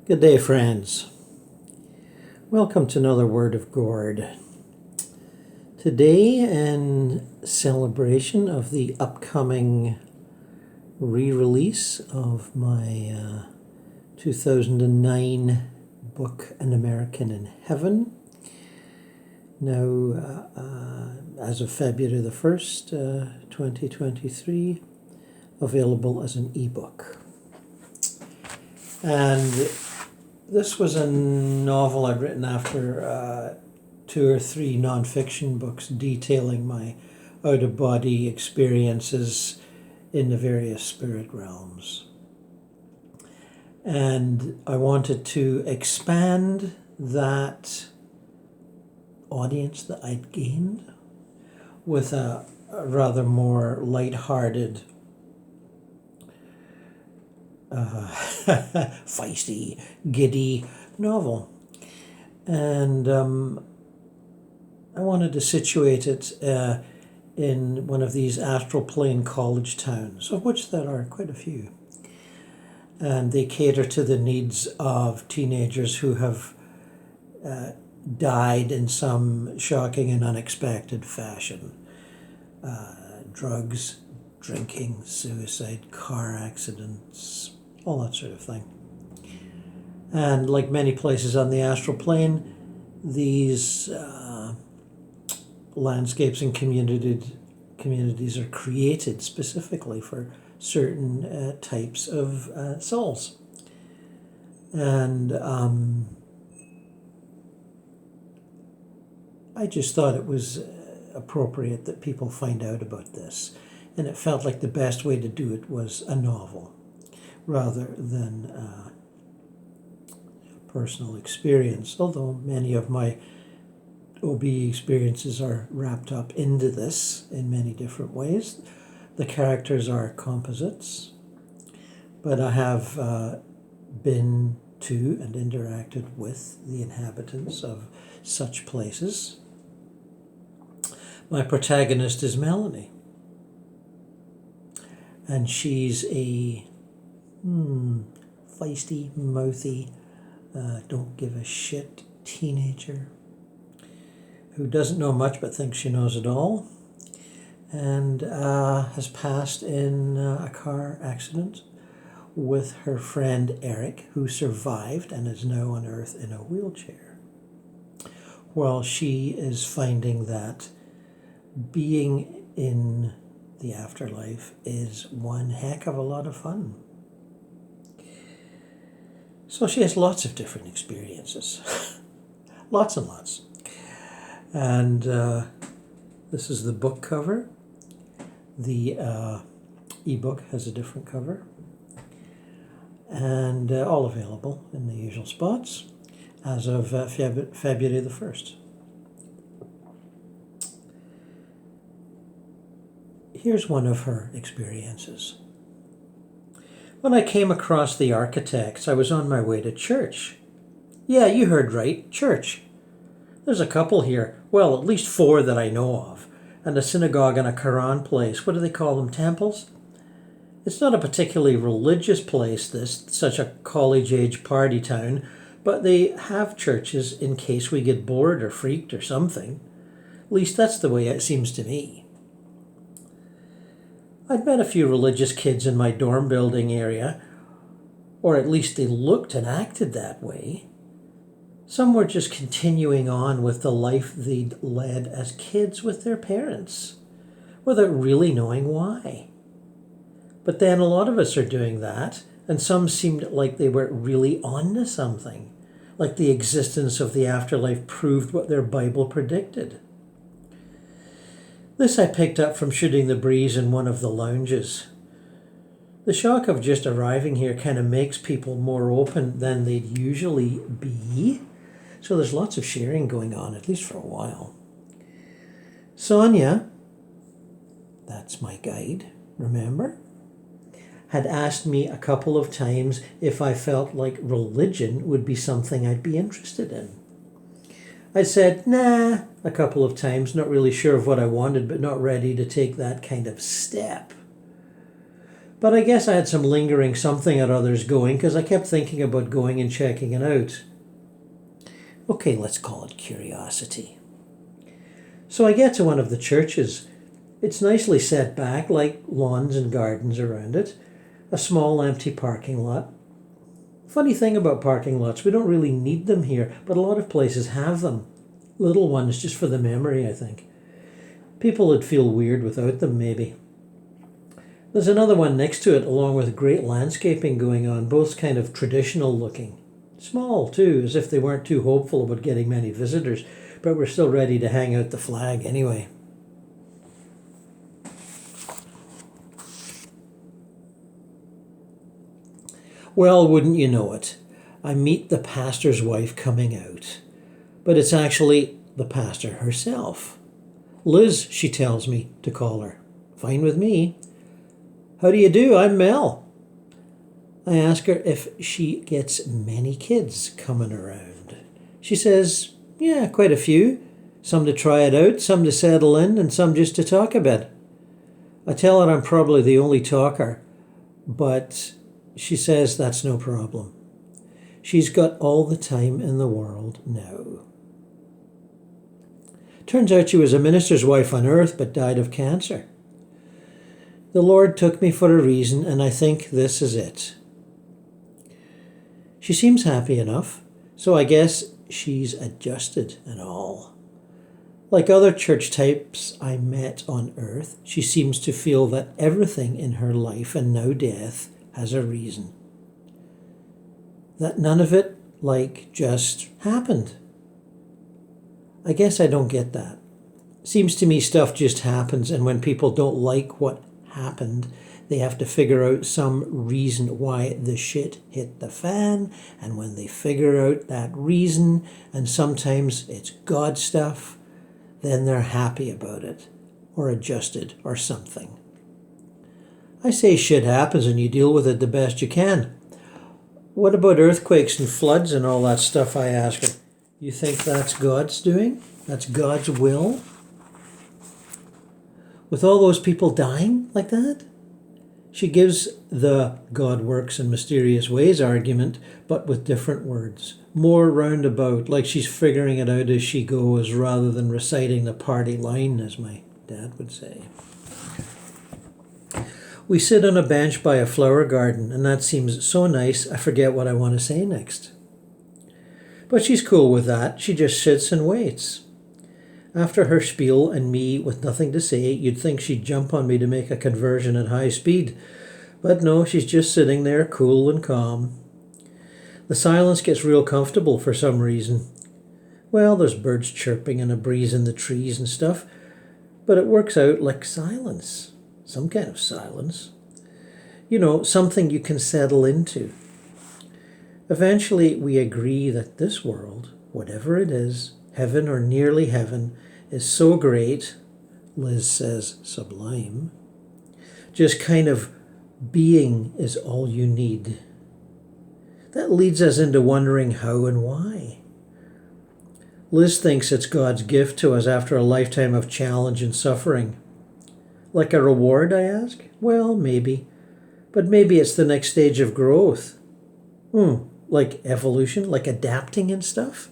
Good day, friends. Welcome to another WordofGord. Today, in celebration of the upcoming re-release of my 2009 book, An American in Heaven, now as of February the 1st, 2023, available as an ebook. And this was a novel I'd written after 2 or 3 nonfiction books detailing my out-of-body experiences in the various spirit realms. And I wanted to expand that audience that I'd gained with a rather more light-hearted, feisty, giddy novel. And I wanted to situate it in one of these astral plane college towns, of which there are quite a few. And they cater to the needs of teenagers who have died in some shocking and unexpected fashion. Drugs, drinking, suicide, car accidents, all that sort of thing. And like many places on the astral plane, these landscapes and communities are created specifically for certain types of souls. And I just thought it was appropriate that people find out about this. And it felt like the best way to do it was a novel rather than personal experience, although many of my OB experiences are wrapped up into this in many different ways. The characters are composites, but I have been to and interacted with the inhabitants of such places. My protagonist is Melanie, and she's a feisty, mouthy, don't give a shit teenager who doesn't know much but thinks she knows it all, and has passed in a car accident with her friend Eric, who survived and is now on Earth in a wheelchair, while she is finding that being in the afterlife is one heck of a lot of fun. So she has lots of different experiences. Lots and lots. And this is the book cover. The ebook has a different cover. And all available in the usual spots as of February the 1st. Here's one of her experiences. When I came across the architects, I was on my way to church. Yeah, you heard right, church. There's a couple here, well, at least 4 that I know of, and a synagogue and a Quran place. What do they call them, temples? It's not a particularly religious place, this, such a college-age party town, but they have churches in case we get bored or freaked or something. At least that's the way it seems to me. I'd met a few religious kids in my dorm building area, or at least they looked and acted that way. Some were just continuing on with the life they'd led as kids with their parents, without really knowing why. But then a lot of us are doing that, and some seemed like they were really on to something, like the existence of the afterlife proved what their Bible predicted. This I picked up from shooting the breeze in one of the lounges. The shock of just arriving here kind of makes people more open than they'd usually be. So there's lots of sharing going on, at least for a while. Sonia, that's my guide, remember, had asked me a couple of times if I felt like religion would be something I'd be interested in. I said, nah, a couple of times, not really sure of what I wanted, but not ready to take that kind of step. But I guess I had some lingering something or others going because I kept thinking about going and checking it out. Okay, let's call it curiosity. So I get to one of the churches. It's nicely set back, like lawns and gardens around it. A small empty parking lot. Funny thing about parking lots, we don't really need them here, but a lot of places have them. Little ones just for the memory, I think. People would feel weird without them, maybe. There's another one next to it, along with great landscaping going on, both kind of traditional looking. Small, too, as if they weren't too hopeful about getting many visitors, but we're still ready to hang out the flag anyway. Well, wouldn't you know it, I meet the pastor's wife coming out. But it's actually the pastor herself. Liz, she tells me to call her. Fine with me. How do you do? I'm Mel. I ask her if she gets many kids coming around. She says, yeah, quite a few. Some to try it out, some to settle in, and some just to talk a bit. I tell her I'm probably the only talker, but she says that's no problem. She's got all the time in the world now. Turns out she was a minister's wife on earth, but died of cancer. The Lord took me for a reason, and I think this is it. She seems happy enough, so I guess she's adjusted and all. Like other church types I met on earth, she seems to feel that everything in her life and now death has a reason. That none of it, just happened. I guess I don't get that. Seems to me stuff just happens, and when people don't like what happened, they have to figure out some reason why the shit hit the fan, and when they figure out that reason, and sometimes it's God stuff, then they're happy about it, or adjusted, or something. I say shit happens and you deal with it the best you can. What about earthquakes and floods and all that stuff, I ask her. You think that's God's doing? That's God's will? With all those people dying like that? She gives the God works in mysterious ways argument, but with different words. More roundabout, like she's figuring it out as she goes, rather than reciting the party line, as my dad would say. We sit on a bench by a flower garden, and that seems so nice I forget what I want to say next. But she's cool with that. She just sits and waits. After her spiel and me with nothing to say, you'd think she'd jump on me to make a conversion at high speed. But no, she's just sitting there, cool and calm. The silence gets real comfortable for some reason. Well, there's birds chirping and a breeze in the trees and stuff, but it works out like silence. Some kind of silence. You know, something you can settle into. Eventually, we agree that this world, whatever it is, heaven or nearly heaven, is so great, Liz says sublime, just kind of being is all you need. That leads us into wondering how and why. Liz thinks it's God's gift to us after a lifetime of challenge and suffering. Like a reward, I ask? Well, maybe. But maybe it's the next stage of growth. Like evolution, like adapting and stuff?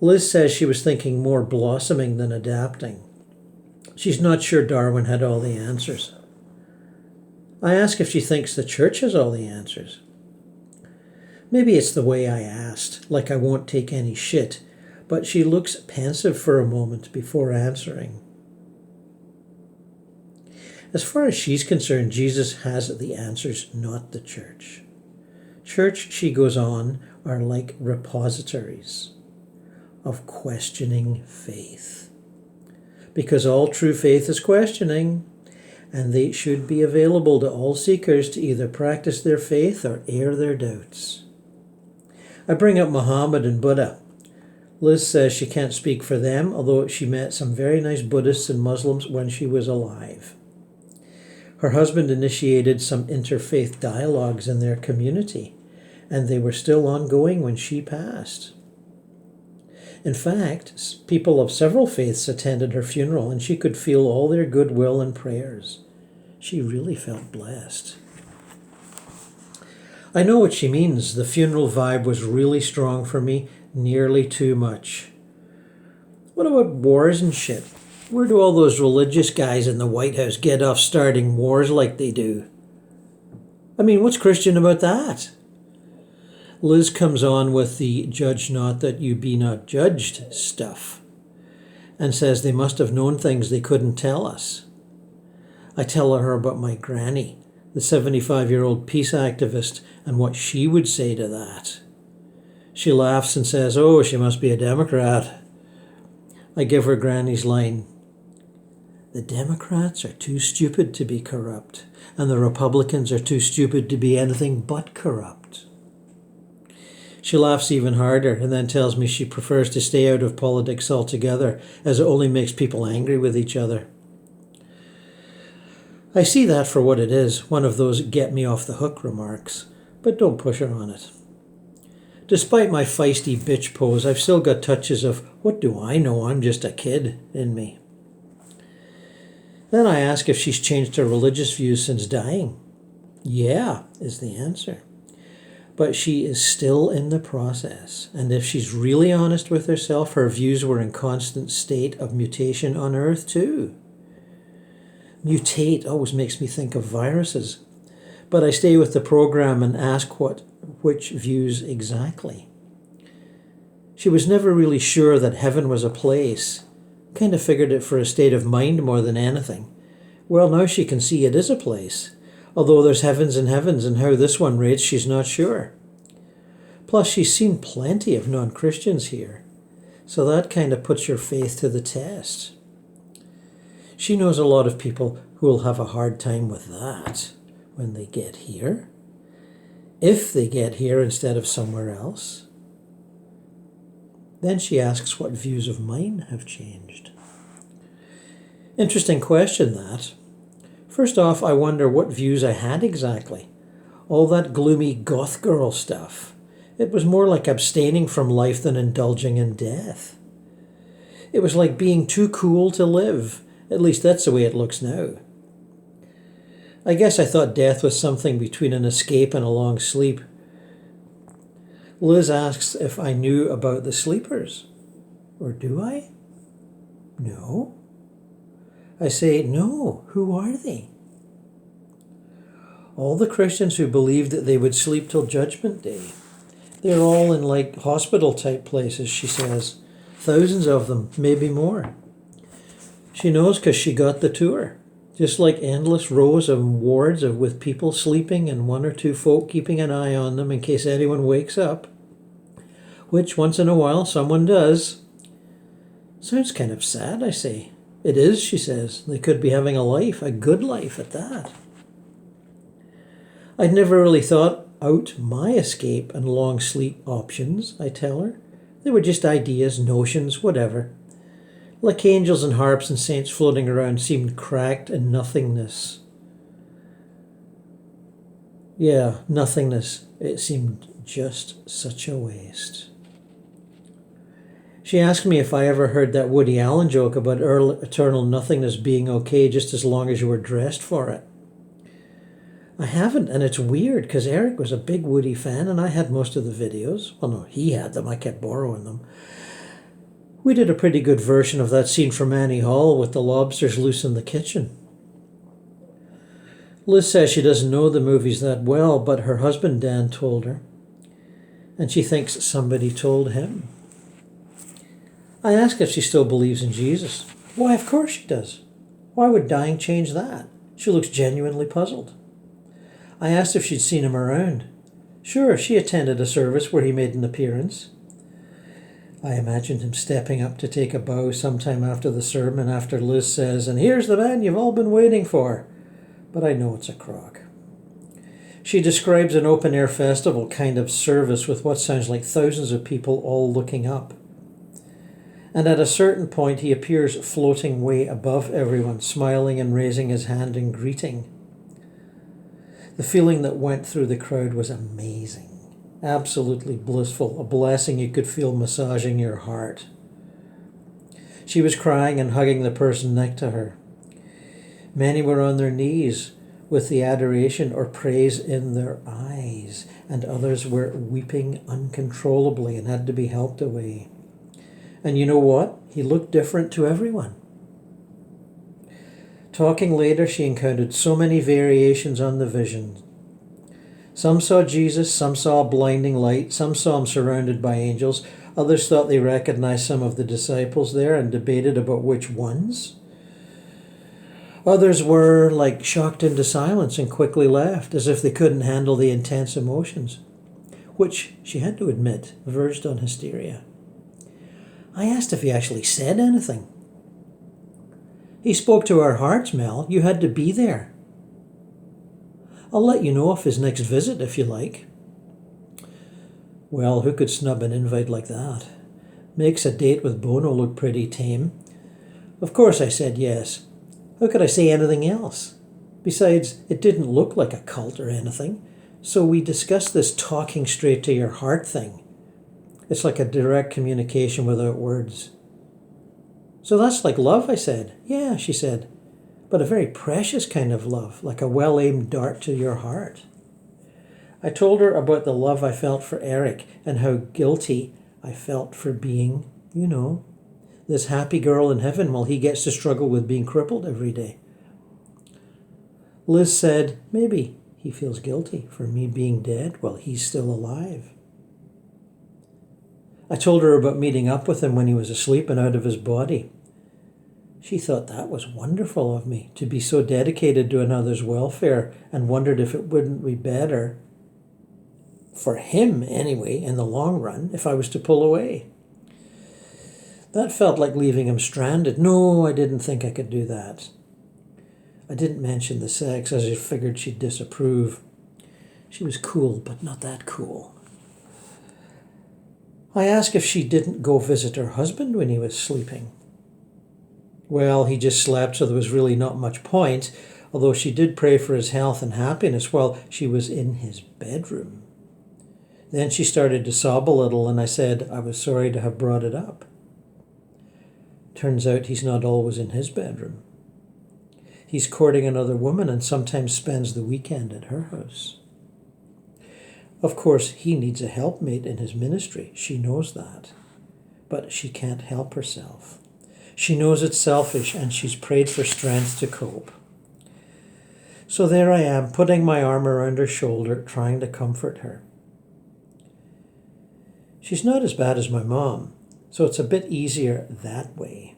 Liz says she was thinking more blossoming than adapting. She's not sure Darwin had all the answers. I ask if she thinks the church has all the answers. Maybe it's the way I asked, like I won't take any shit, but she looks pensive for a moment before answering. As far as she's concerned, Jesus has the answers, not the church. Church, she goes on, are like repositories of questioning faith. Because all true faith is questioning, and they should be available to all seekers to either practice their faith or air their doubts. I bring up Muhammad and Buddha. Liz says she can't speak for them, although she met some very nice Buddhists and Muslims when she was alive. Her husband initiated some interfaith dialogues in their community, and they were still ongoing when she passed. In fact, people of several faiths attended her funeral, and she could feel all their goodwill and prayers. She really felt blessed. I know what she means. The funeral vibe was really strong for me, nearly too much. What about wars and shit? Where do all those religious guys in the White House get off starting wars like they do? I mean, what's Christian about that? Liz comes on with the judge not that you be not judged stuff and says they must have known things they couldn't tell us. I tell her about my granny, the 75-year-old peace activist, and what she would say to that. She laughs and says, "Oh, she must be a Democrat." I give her granny's line. The Democrats are too stupid to be corrupt, and the Republicans are too stupid to be anything but corrupt. She laughs even harder and then tells me she prefers to stay out of politics altogether, as it only makes people angry with each other. I see that for what it is, one of those get me off the hook remarks, but don't push her on it. Despite my feisty bitch pose, I've still got touches of, what do I know, I'm just a kid, in me. Then I ask if she's changed her religious views since dying. Yeah, is the answer. But she is still in the process, and if she's really honest with herself, her views were in constant state of mutation on Earth too. Mutate always makes me think of viruses, but I stay with the program and ask which views exactly. She was never really sure that heaven was a place. Kind of figured it for a state of mind more than anything. Well, now she can see it is a place, although there's heavens and how this one rates she's not sure. Plus, she's seen plenty of non-Christians here, so that kind of puts your faith to the test. She knows a lot of people who will have a hard time with that when they get here. If they get here instead of somewhere else. Then she asks what views of mine have changed. Interesting question, that. First off, I wonder what views I had exactly. All that gloomy goth girl stuff. It was more like abstaining from life than indulging in death. It was like being too cool to live. At least that's the way it looks now. I guess I thought death was something between an escape and a long sleep. Liz asks if I knew about the sleepers. Or do I? No. I say, no, who are they? All the Christians who believed that they would sleep till Judgment Day. They're all in like hospital-type places, she says. Thousands of them, maybe more. She knows because she got the tour. Just like endless rows of wards with people sleeping and one or two folk keeping an eye on them in case anyone wakes up. Which, once in a while, someone does. Sounds kind of sad, I say. It is, she says. They could be having a life, a good life at that. I'd never really thought out my escape and long sleep options, I tell her. They were just ideas, notions, whatever. Like angels and harps and saints floating around seemed cracked in nothingness. Yeah, nothingness. It seemed just such a waste. She asked me if I ever heard that Woody Allen joke about eternal nothingness being okay just as long as you were dressed for it. I haven't, and it's weird because Eric was a big Woody fan and I had most of the videos. Well, no, he had them. I kept borrowing them. We did a pretty good version of that scene from Annie Hall with the lobsters loose in the kitchen. Liz says she doesn't know the movies that well, but her husband Dan told her, and she thinks somebody told him. I ask if she still believes in Jesus. Why, of course she does. Why would dying change that? She looks genuinely puzzled. I asked if she'd seen him around. Sure, she attended a service where he made an appearance. I imagined him stepping up to take a bow sometime after the sermon after Liz says, "And here's the man you've all been waiting for." But I know it's a crock. She describes an open-air festival kind of service with what sounds like thousands of people all looking up. And at a certain point he appears floating way above everyone, smiling and raising his hand in greeting. The feeling that went through the crowd was amazing. Absolutely blissful, a blessing you could feel massaging your heart. She was crying and hugging the person next to her. Many were on their knees with the adoration or praise in their eyes, and others were weeping uncontrollably and had to be helped away. And you know what? He looked different to everyone. Talking later, she encountered so many variations on the vision. Some saw Jesus, some saw a blinding light, some saw him surrounded by angels. Others thought they recognized some of the disciples there and debated about which ones. Others were shocked into silence and quickly left, as if they couldn't handle the intense emotions, which, she had to admit, verged on hysteria. I asked if he actually said anything. He spoke to our hearts, Mel. You had to be there. I'll let you know of his next visit if you like. Well, who could snub an invite like that? Makes a date with Bono look pretty tame. Of course I said yes. How could I say anything else? Besides, it didn't look like a cult or anything. So we discussed this talking straight to your heart thing. It's like a direct communication without words. So that's like love, I said. Yeah, she said. But a very precious kind of love, like a well-aimed dart to your heart. I told her about the love I felt for Eric and how guilty I felt for being, this happy girl in heaven while he gets to struggle with being crippled every day. Liz said, maybe he feels guilty for me being dead while he's still alive. I told her about meeting up with him when he was asleep and out of his body. She thought that was wonderful of me, to be so dedicated to another's welfare, and wondered if it wouldn't be better, for him anyway, in the long run, if I was to pull away. That felt like leaving him stranded. No, I didn't think I could do that. I didn't mention the sex, as I figured she'd disapprove. She was cool, but not that cool. I asked if she didn't go visit her husband when he was sleeping. Well, he just slept, so there was really not much point, although she did pray for his health and happiness while she was in his bedroom. Then she started to sob a little, and I said I was sorry to have brought it up. Turns out he's not always in his bedroom. He's courting another woman and sometimes spends the weekend at her house. Of course, he needs a helpmate in his ministry. She knows that. But she can't help herself. She knows it's selfish, and she's prayed for strength to cope. So there I am, putting my arm around her shoulder, trying to comfort her. She's not as bad as my mom, so it's a bit easier that way.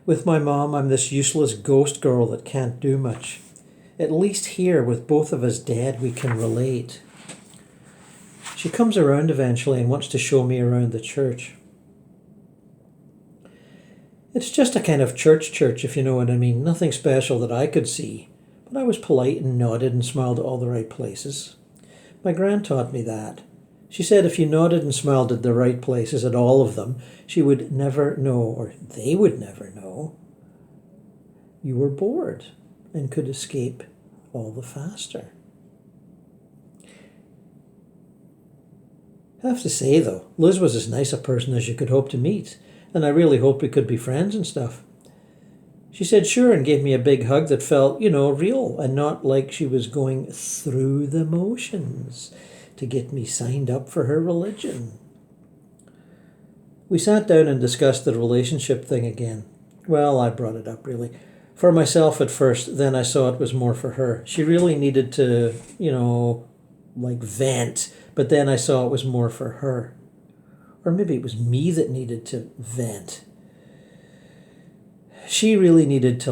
With my mom, I'm this useless ghost girl that can't do much. At least here, with both of us dead, we can relate. She comes around eventually and wants to show me around the church. It's just a kind of church, if you know what I mean. Nothing special that I could see. But I was polite and nodded and smiled at all the right places. My gran taught me that. She said if you nodded and smiled at the right places, at all of them, she would never know, or they would never know, you were bored and could escape all the faster. I have to say, though, Liz was as nice a person as you could hope to meet, and I really hoped we could be friends and stuff. She said sure and gave me a big hug that felt, real and not like she was going through the motions to get me signed up for her religion. We sat down and discussed the relationship thing again. Well, I brought it up, really. For myself at first, then I saw it was more for her. She really needed to, vent, but then I saw it was more for her. Or maybe it was me that needed to vent. She really needed to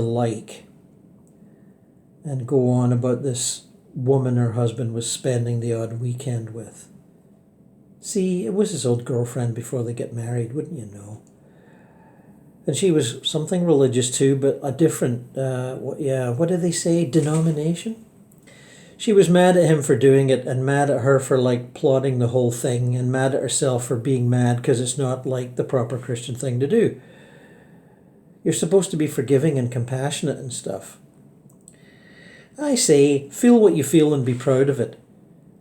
and go on about this woman her husband was spending the odd weekend with. See, it was his old girlfriend before they get married, wouldn't you know? And she was something religious too, but a different, what do they say, denomination? She was mad at him for doing it, and mad at her for plotting the whole thing, and mad at herself for being mad because it's not the proper Christian thing to do. You're supposed to be forgiving and compassionate and stuff. I say, feel what you feel and be proud of it.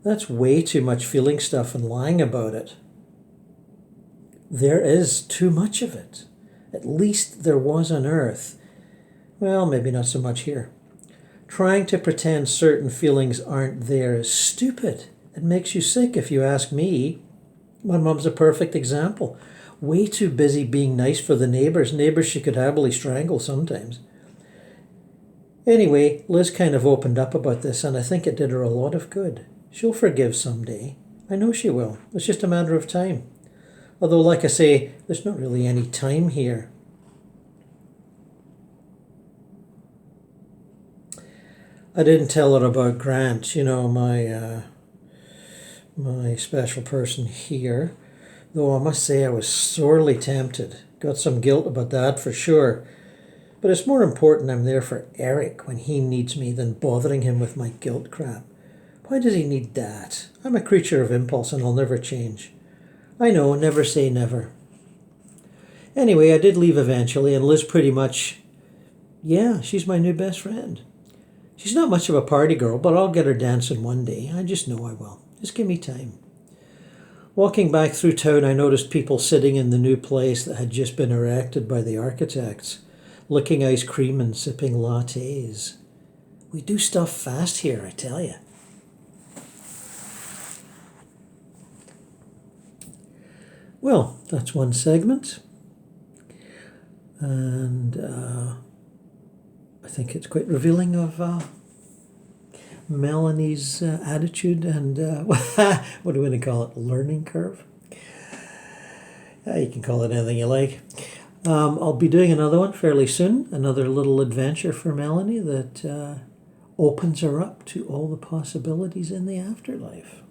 That's way too much feeling stuff and lying about it. There is too much of it. At least there was on earth. Well, maybe not so much here. Trying to pretend certain feelings aren't there is stupid. It makes you sick if you ask me. My mum's a perfect example. Way too busy being nice for the neighbours. Neighbours she could happily strangle sometimes. Anyway, Liz kind of opened up about this, and I think it did her a lot of good. She'll forgive someday. I know she will. It's just a matter of time. Although, like I say, there's not really any time here. I didn't tell her about Grant, my special person here. Though I must say I was sorely tempted. Got some guilt about that for sure. But it's more important I'm there for Eric when he needs me than bothering him with my guilt crap. Why does he need that? I'm a creature of impulse and I'll never change. I know, never say never. Anyway, I did leave eventually, and Liz pretty much, yeah, she's my new best friend. She's not much of a party girl, but I'll get her dancing one day. I just know I will. Just give me time. Walking back through town, I noticed people sitting in the new place that had just been erected by the architects, licking ice cream and sipping lattes. We do stuff fast here, I tell you. Well, that's one segment. And I think it's quite revealing of Melanie's attitude and what do we want to call it? Learning curve? You can call it anything you like. I'll be doing another one fairly soon, another little adventure for Melanie that opens her up to all the possibilities in the afterlife.